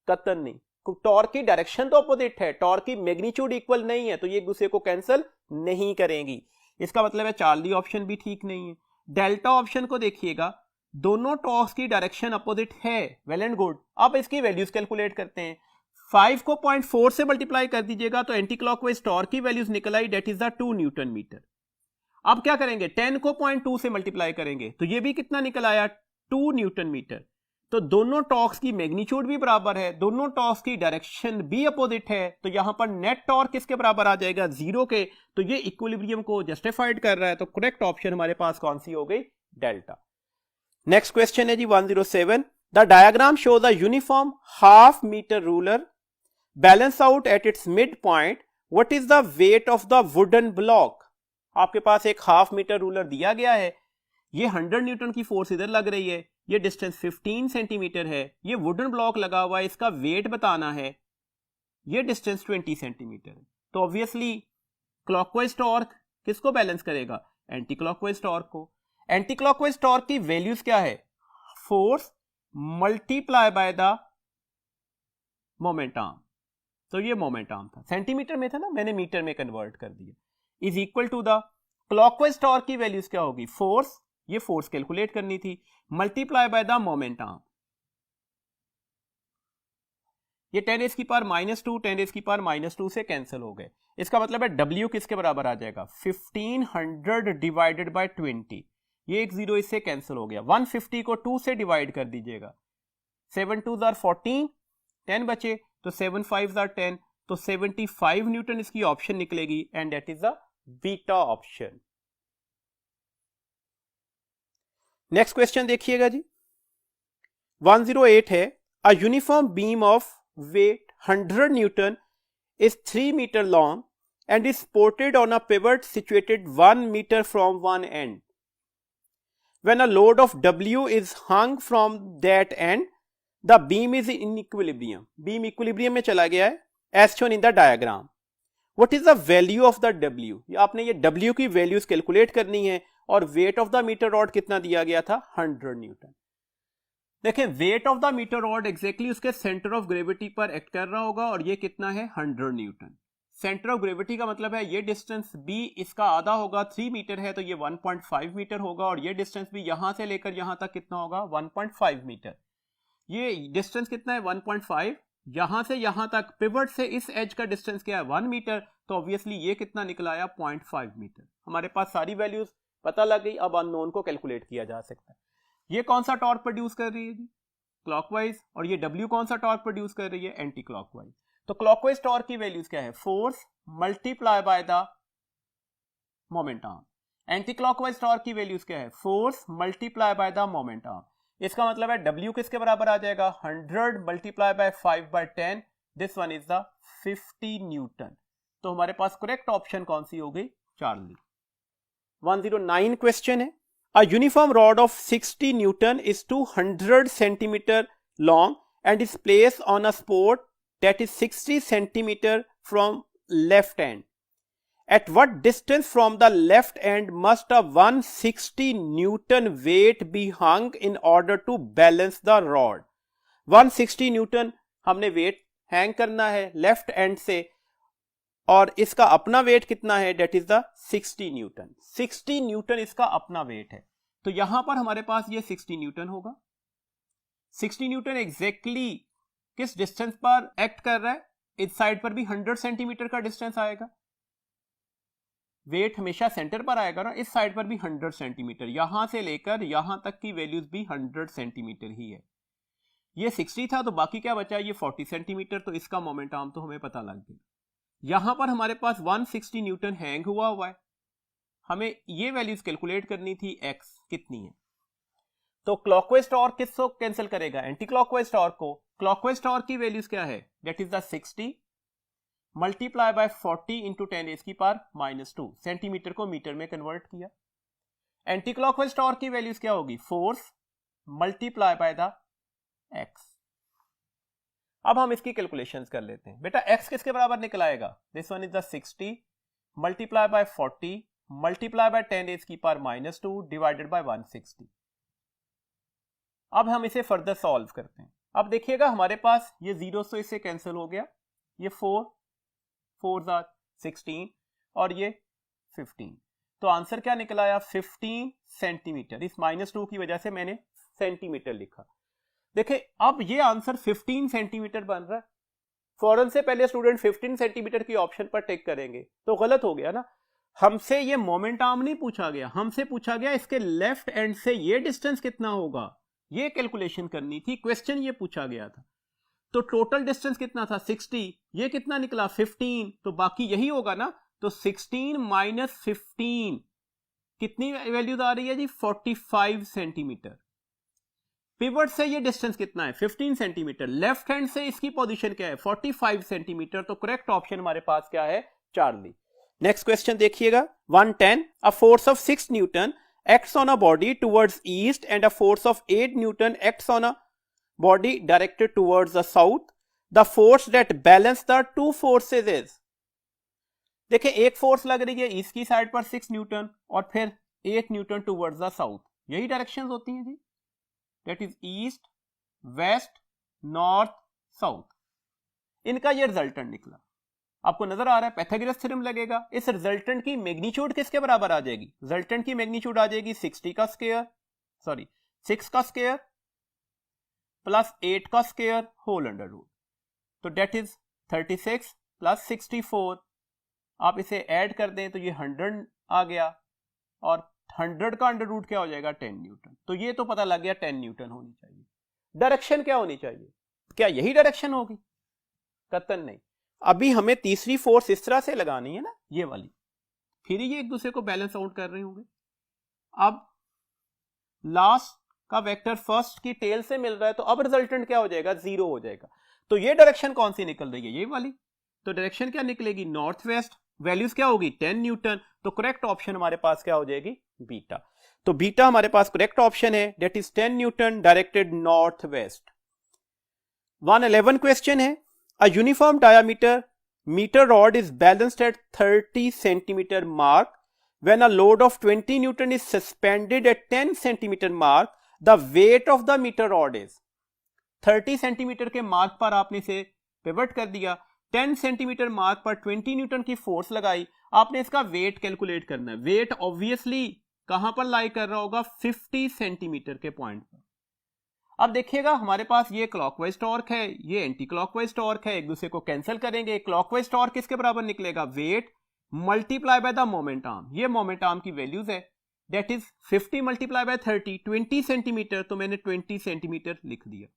कतई नहीं। टॉर्क की डायरेक्शन तो अपोजिट है, टॉर्क की मैग्नीट्यूड इक्वल नहीं है, तो ये एक दूसरे को कैंसिल नहीं करेंगी। इसका मतलब है चार्ली ऑप्शन भी ठीक नहीं है। डेल्टा ऑप्शन को देखिएगा, दोनों टॉर्क्स की डायरेक्शन अपोजिट है, वेल एंड गुड। अब इसकी वैल्यूज कैलकुलेट करते हैं। 5 को 0.4 से मल्टीप्लाई कर दीजिएगा तो एंटी क्लॉकवाइज टॉर्क की वैल्यूज निकल आई, that is the 2 newton metre. अब क्या करेंगे? 10 को 0.2 से मल्टीप्लाई करेंगे तो ये भी कितना निकल आया? 2 न्यूटन मीटर। तो दोनों टॉर्क्स की मैग्नीट्यूड भी बराबर है, दोनों टॉर्क्स की डायरेक्शन भी अपोजिट है, तो यहां पर नेट टॉर्क किसके बराबर आ जाएगा? 0 के। तो ये इक्विलिब्रियम को जस्टिफाइड कर रहा है, तो करेक्ट ऑप्शन हमारे पास कौन सी हो गई? डेल्टा। नेक्स्ट क्वेश्चन है जी 107। The diagram shows a uniform half metre ruler balance out at its mid point, what is the weight of the wooden block. आपके पास एक हाफ मीटर रूलर दिया गया है, ये 100 न्यूटन की फोर्स इधर लग रही है, ये डिस्टेंस 15 सेंटीमीटर है, ये वुडन ब्लॉक लगा हुआ है, इसका वेट बताना है, ये डिस्टेंस 20 सेंटीमीटर है। तो ऑब्वियसली क्लॉकवाइज टॉर्क किसको बैलेंस करेगा? एंटी क्लॉकवाइज टॉर्क को। एंटी क्लॉकवाइज टॉर्क की वैल्यूज क्या है? Force multiply by the moment arm. तो ये मोमेंट आर्म था, सेंटीमीटर में था ना, मैंने मीटर में कन्वर्ट कर दिया, is equal to the clockwise torque की वैल्यूज क्या होगी? फोर्स, ये फोर्स कैलकुलेट करनी थी, multiply by the moment arm. ये 10 रेज़ की पावर -2 10 रेज़ की पावर -2 से कैंसिल हो गए। इसका मतलब है W किसके बराबर आ जाएगा? 1500 डिवाइडेड बाय 20। ये एक जीरो इससे कैंसिल हो गया। 150 को 2 से डिवाइड कर दीजिएगा, 7 2 आर 14, 10 बचे, तो 7 5 आर 10, तो 75 न्यूटन इसकी ऑप्शन निकलेगी, and that is the beta option. Next question देखिएगा जी 108 है। A uniform beam of weight 100 Newton is 3 meter long and is supported on a pivot situated 1 meter from one end. When a load of W is hung from that end, the beam is in equilibrium. Beam equilibrium में चला गया है, as shown in the diagram. What is the value of the W? आपने ये W की वैल्यूज कैलकुलेट करनी है, और weight of the metre rod कितना दिया गया था? 100 न्यूटन। देखें, weight of the metre rod exactly उसके सेंटर ऑफ ग्रेविटी पर एक्ट कर रहा होगा, और ये कितना है? 100 न्यूटन। सेंटर ऑफ ग्रेविटी का मतलब है ये डिस्टेंस b इसका आधा होगा, 3 मीटर है, तो ये 1.5 मीटर होगा, और ये डिस्टेंस भी यहां से लेकर यहां तक कितना होगा? 1.5 मीटर। ये डिस्टेंस कितना है? 1.5। यहां से यहां तक पिवट से इस एज का डिस्टेंस क्या है? 1 मीटर। तो ऑब्वियसली ये कितना निकला आया? 0.5 मीटर। हमारे पास सारी वैल्यूज पता लग गई, अब अननोन को कैलकुलेट किया जा सकता है। ये कौन सा टॉर्क प्रोड्यूस कर रही है जी? क्लॉकवाइज। और ये W कौन सा टॉर्क प्रोड्यूस कर रही है? Anti clockwise. तो क्लॉकवाइज टॉर्क की वैल्यूज क्या है? Force multiply by the moment arm. Anti clockwise torque की वैल्यूज क्या है? Force multiply by the moment arm. इसका मतलब है W किसके बराबर आ जाएगा? 100 multiply by 5/10, this one is the 50 Newton. तो हमारे पास करेक्ट ऑप्शन कौन सी हो गई? चार्ली। 109 क्वेश्चन है। A uniform rod of 60 Newton is 200 centimeter long and is placed on a support that is 60 centimeter from left end At what distance from the left end must a 160 Newton weight be hung in order to balance the rod? 160 Newton हमने वेट हैंग करना है लेफ्ट एंड से, और इसका अपना वेट कितना है, that is the 60 newton. 60 newton इसका अपना वेट है। तो यहां पर हमारे पास ये 60 न्यूटन होगा। 60 न्यूटन एग्जैक्टली किस डिस्टेंस पर एक्ट कर रहा है, इस साइड पर भी 100 सेंटीमीटर का डिस्टेंस आएगा, वेट हमेशा सेंटर पर आएगा ना, इस साइड पर भी 100 सेंटीमीटर, यहां से लेकर यहां तक की वैल्यूज भी 100 सेंटीमीटर ही है। ये 60 था तो बाकी क्या बचा, ये 40 सेंटीमीटर, तो इसका मोमेंट आर्म तो हमें पता लग गया। यहां पर हमारे पास 160 न्यूटन हैंग हुआ है, हमें ये वैल्यूज कैलकुलेट करनी थी, एक्स कितनी है। तो क्लॉकवाइज टॉर्क किसको कैंसिल करेगा, एंटी क्लॉकवाइज टॉर्क को। क्लॉकवाइज टॉर्क की वैल्यूज क्या है, that is the 60 multiply by 40 into 10 raise की पावर -2, सेंटीमीटर को मीटर में कन्वर्ट किया। एंटी क्लॉकवाइज टॉर्क की वैल्यूज क्या होगी, force multiply by the X. अब हम इसकी कैलकुलेशंस कर लेते हैं। बेटा एक्स किसके बराबर निकल आएगा, this one is the 60 multiply by 40 multiply by 10 raise की पावर -2 डिवाइडेड बाय 160। अब हम इसे फर्दर सॉल्व करते हैं। अब देखिएगा हमारे पास ये जीरो तो इससे कैंसिल हो गया, ये 4 16 और ये 15, तो आंसर क्या निकला आया, 15 सेंटीमीटर। इस -2 की वजह से मैंने सेंटीमीटर लिखा। देखिए अब ये आंसर 15 सेंटीमीटर बन रहा है। फौरन से पहले स्टूडेंट 15 सेंटीमीटर की ऑप्शन पर टिक करेंगे तो गलत हो गया ना। हमसे ये मोमेंट आर्म नहीं पूछा गया, हमसे पूछा गया इसके लेफ्ट एंड से ये डिस्टेंस कितना होगा, ये कैलकुलेशन करनी थी, क्वेश्चन ये पूछा गया था। तो टोटल डिस्टेंस कितना था 60, ये कितना निकला 15, तो बाकी यही होगा ना। तो 16 माइनस 15 कितनी वैल्यू आ रही है जी, 45 सेंटीमीटर। पिवट से ये डिस्टेंस कितना है 15 सेंटीमीटर, लेफ्ट हैंड से इसकी पोजीशन क्या है 45 सेंटीमीटर, तो करेक्ट ऑप्शन हमारे पास क्या है, चार्ली। नेक्स्ट क्वेश्चन देखिएगा 110, a force of 6 Newton acts on a body towards east and a force of 8 Newton acts on a body directed towards the south. The force that balance the two forces is, देखिए एक फोर्स लग रही है ईस्ट की साइड पर 6 न्यूटन और फिर 8 न्यूटन टूवर्ड्स द साउथ, यही डायरेक्शंस होती हैं जी, that is east west north south. इनका ये रिजल्टेंट निकला, आपको नजर आ रहा है पाइथागोरस थ्योरम लगेगा। इस रिजल्टेंट की मैग्नीट्यूड किसके बराबर आ जाएगी, रिजल्टेंट की मैग्नीट्यूड आ जाएगी 6 का स्क्वायर प्लस 8 का स्क्वायर होल अंडर रूट, तो डेट इज 36 प्लस 64। आप इसे ऐड कर दें तो ये 100 आ गया और 100 का अंडर रूट क्या हो जाएगा 10 न्यूटन। तो ये तो पता लग गया 10 न्यूटन होनी चाहिए। डायरेक्शन क्या होनी चाहिए, क्या यही डायरेक्शन होगी, कतन नहीं। अभी हमें तीसरी फोर्स इस तरह से लगानी है ना, ये वाली, फिर ये एक दूसरे को बैलेंस आउट कर रहे होंगे। अब लास्ट का वेक्टर फर्स्ट की टेल से मिल रहा है, तो अब रिजल्टेंट क्या हो जाएगा, 0 हो जाएगा। तो ये डायरेक्शन कौन सी निकल रही है, ये वाली, तो डायरेक्शन क्या निकलेगी, नॉर्थ वेस्ट। वैल्यूज क्या होगी 10 न्यूटन, तो करेक्ट ऑप्शन हमारे पास क्या हो जाएगी, बीटा। तो बीटा हमारे पास करेक्ट ऑप्शन है, that is 10 newton directed north west. 111 question है, a uniform diameter meter rod is balanced at 30 centimeter mark. When a load of 20 Newton is suspended at 10 centimeter mark, the weight of the meter rod is 30 centimetre के मार्क पर आपने इसे पिवट कर दिया, 10 सेंटीमीटर मार्क पर 20 न्यूटन की फोर्स लगाई, आपने इसका वेट कैलकुलेट करना है। वेट ऑब्वियसली कहां पर लाई कर रहा होगा, 50 सेंटीमीटर के पॉइंट पर। अब देखिएगा हमारे पास ये क्लॉकवाइज टॉर्क है, ये एंटी क्लॉकवाइज टॉर्क है, एक दूसरे को कैंसिल करेंगे। क्लॉकवाइज टॉर्क किसके बराबर निकलेगा, weight multiply by the moment arm. ये मोमेंट आर्म की वैल्यूज है, that is 50 multiply by 30 20 centimetre, तो मैंने 20 सेंटीमीटर लिख दिया।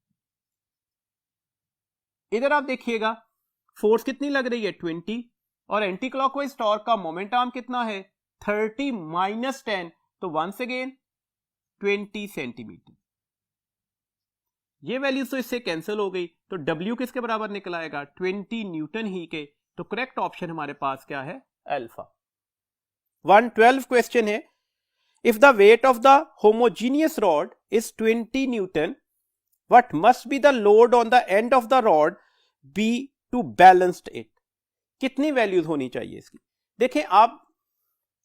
इधर आप देखिएगा फोर्स कितनी लग रही है 20, और एंटी क्लॉकवाइज टॉर्क का मोमेंट आर्म कितना है 30 माइनस 10, तो वंस अगेन 20 सेंटीमीटर। ये वैल्यूज तो इससे कैंसिल हो गई, तो W किसके बराबर निकल आएगा 20 न्यूटन ही के, तो करेक्ट ऑप्शन हमारे पास क्या है, अल्फा। 112 क्वेश्चन है, if the weight of the homogeneous rod is 20 newton, what must be the load on the end of the rod be to balanced it. कितनी वैल्यूज होनी चाहिए इसकी, देखें आप,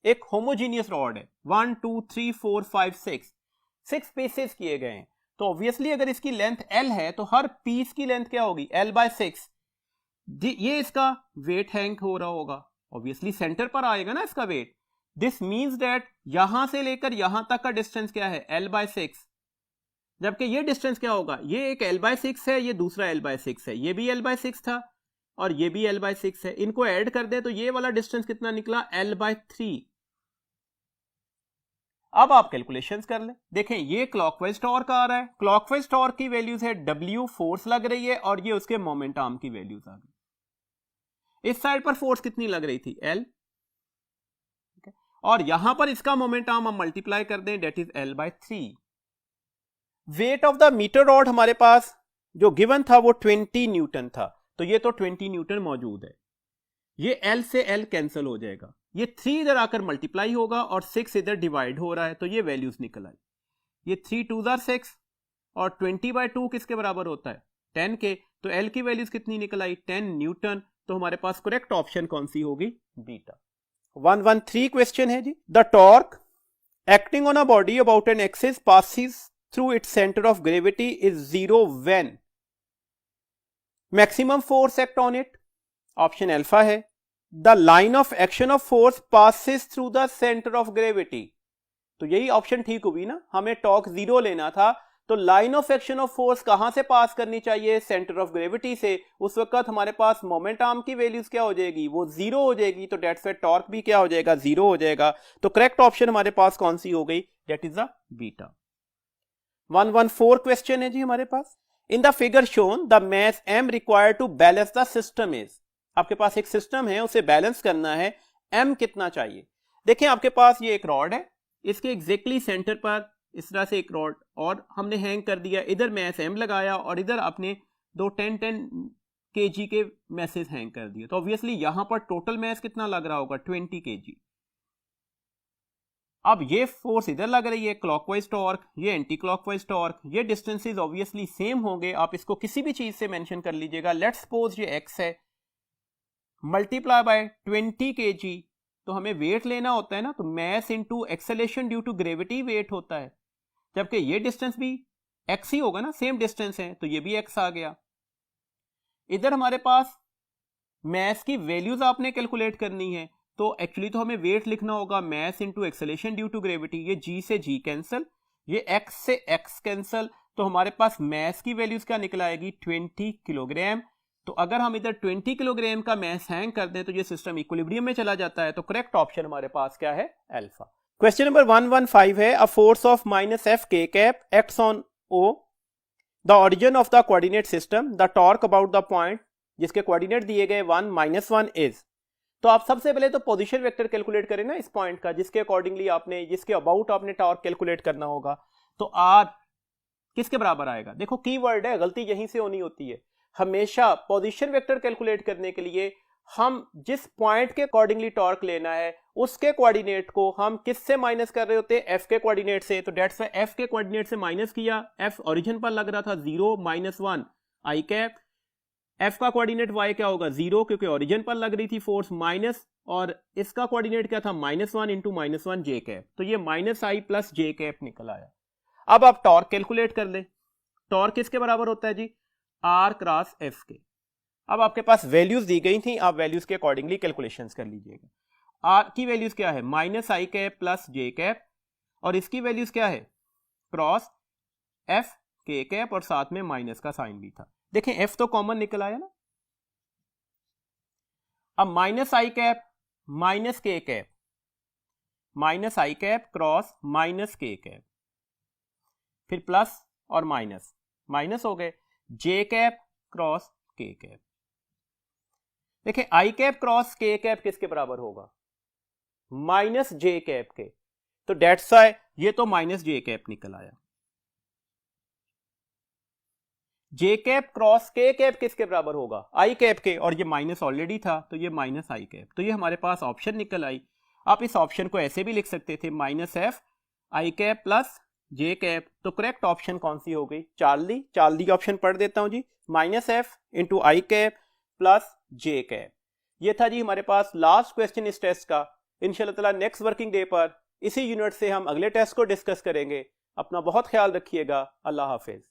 एक होमोजीनियस रॉड है, 1 2 3 4 5 6 पीसेस किए गए हैं, तो ऑब्वियसली अगर इसकी लेंथ L है तो हर पीस की लेंथ क्या होगी, L/6। ये इसका वेट हैंग हो रहा होगा, ऑब्वियसली सेंटर पर आएगा ना इसका वेट। दिस मीन्स दैट यहां से लेकर यहां तक का डिस्टेंस क्या है, L/6, जबकि ये डिस्टेंस क्या होगा, ये एक L/6 है, ये दूसरा L/6 है, ये भी L/6 था और ये भी L/6 है, इनको ऐड कर दे तो ये वाला डिस्टेंस कितना निकला, L/3। अब आप कैलकुलेशंस कर लें, देखें ये क्लॉकवाइज टॉर्क आ रहा है, क्लॉकवाइज टॉर्क की वैल्यूज है W फोर्स लग रही है और ये उसके मोमेंट आर्म की वैल्यूज आ गई। इस साइड पर फोर्स कितनी लग रही थी, L, और यहां पर इसका मोमेंट आर्म हम मल्टीप्लाई कर दें, that is L/3। Weight of the metre rod हमारे पास जो गिवन था वो 20 न्यूटन था, तो ये तो 20 न्यूटन मौजूद है, ये L से L कैंसिल हो जाएगा, ये 3 इधर आकर मल्टीप्लाई होगा और 6 इधर डिवाइड हो रहा है, तो ये वैल्यूज निकल आई, ये 3 2 6 और 20/2 किसके बराबर होता है, 10 के, तो L की वैल्यूज कितनी निकल आई, 10 न्यूटन। तो हमारे पास करेक्ट ऑप्शन कौन सी होगी, बीटा। 113 क्वेश्चन है जी, the torque acting on a body about an axis passes through its centre of gravity is 0 when maximum force act on it, option alpha है। The line of action of force passes through the centre of gravity, तो यही ऑप्शन ठीक हुई ना, हमें टॉर्क 0 लेना था, तो line of action of force कहां से पास करनी चाहिए, सेंटर ऑफ ग्रेविटी से। उस वक्त हमारे पास मोमेंट आर्म की वैल्यूज क्या हो जाएगी, वो 0 हो जाएगी, तो डेट्स व्हाई टॉर्क भी क्या हो जाएगा, 0 हो जाएगा। तो करेक्ट ऑप्शन हमारे पास कौन सी हो गई, that is the beta. 114 question है जी हमारे पास, in the figure shown the mass m required to balance the system is, आपके पास एक सिस्टम है, उसे बैलेंस करना है, m कितना चाहिए। देखें आपके पास ये एक रॉड है, इसके एग्जैक्टली सेंटर पर इस तरह से एक रॉड और हमने हैंग कर दिया, इधर मैस m लगाया और इधर आपने दो 10-10 kg के मैसेज हैंग कर दिए, तो ऑब्वियसली यहां पर टोटल मैस कितना लग रहा होगा, 20 kg। अब ये फोर्स इधर लग रही है, क्लॉकवाइज टॉर्क, ये एंटी क्लॉकवाइज टॉर्क, ये डिस्टेंसेस ऑब्वियसली सेम होंगे, आप इसको किसी भी चीज से मेंशन कर लीजिएगा। लेट्स सपोज ये x है, मल्टीप्लाई बाय 20 kg, तो हमें वेट लेना होता है ना, तो mass into acceleration due to gravity weight होता है, जबकि ये डिस्टेंस भी x ही होगा ना, सेम डिस्टेंस है, तो ये भी x आ गया। इधर हमारे पास मैस की वैल्यूज आपने कैलकुलेट करनी है, तो एक्चुअली तो हमें वेट लिखना होगा mass into acceleration due to gravity, ये g से g कैंसल, ये x से x कैंसल, तो हमारे पास मैस की वैल्यूज क्या निकल आएगी, 20 किलोग्राम। तो अगर हम इधर 20 किलोग्राम का मैस हैंग कर दें तो ये सिस्टम इक्विलिब्रियम में चला जाता है, तो करेक्ट ऑप्शन हमारे पास क्या है, अल्फा। क्वेश्चन नंबर 115 है, a force of -F k cap acts on O, the origin of the coordinate system, the torque about the point जिसके कोऑर्डिनेट दिए गए 1 -1 इज। तो आप सबसे पहले तो पोजीशन वेक्टर कैलकुलेट करें ना इस पॉइंट का, जिसके अकॉर्डिंगली आपने, जिसके अबाउट आपने टॉर्क कैलकुलेट करना होगा, तो R किसके बराबर आएगा। देखो कीवर्ड है, गलती यहीं से होनी होती है, हमेशा पोजीशन वेक्टर कैलकुलेट करने के लिए हम जिस पॉइंट के अकॉर्डिंगली टॉर्क लेना है उसके कोऑर्डिनेट को हम किससे माइनस कर रहे होते हैं, एफ के कोऑर्डिनेट से, तो डेट्स व्हाई एफ के कोऑर्डिनेट से माइनस किया, एफ ओरिजिन पर लग रहा था 0 -1 आई कैप, एफ का कोऑर्डिनेट y क्या होगा 0 क्योंकि ओरिजिन पर लग रही थी फोर्स माइनस, और इसका कोऑर्डिनेट क्या था -1 इंटू -1 जे कैप, तो ये -i प्लस जे कैप निकल आया। अब आप टॉर्क कैलकुलेट कर ले, टॉर्क किसके बराबर होता है जी, R क्रॉस F के। अब आपके पास वैल्यूज दी गई थी, आप वैल्यूज के अकॉर्डिंगली कैलकुलेशंस कर लीजिएगा। R की वैल्यूज क्या है, -i cap plus J cap, और इसकी वैल्यूज क्या है, क्रॉस F के कैप, और साथ में माइनस का साइन भी था। देखें F तो कॉमन निकल आया ना, अब -i कैप माइनस के cap, -i cap cross -k cap, फिर प्लस और माइनस, माइनस हो गए, जे कैप क्रॉस के कैप। देखिए आई कैप क्रॉस के कैप किसके बराबर होगा, माइनस जे कैप के, तो डेट्स व्हाई ये तो माइनस जे कैप निकल आया। जे कैप क्रॉस के कैप किसके बराबर होगा, आई कैप के, और ये माइनस ऑलरेडी था तो ये माइनस आई कैप, तो ये हमारे पास ऑप्शन निकल आई। आप इस ऑप्शन को ऐसे भी लिख सकते थे, -f आई कैप प्लस जे कैप, तो करेक्ट ऑप्शन कौन सी हो गई, चार्ली ऑप्शन पढ़ देता हूं जी, -f इंटू आई कैप प्लस जे कैप। ये था जी हमारे पास लास्ट क्वेश्चन इस टेस्ट का। इंशाल्लाह ताला नेक्स्ट वर्किंग डे पर इसी यूनिट से हम अगले टेस्ट को डिस्कस करेंगे। अपना बहुत ख्याल रखिएगा। अल्लाह हाफिज।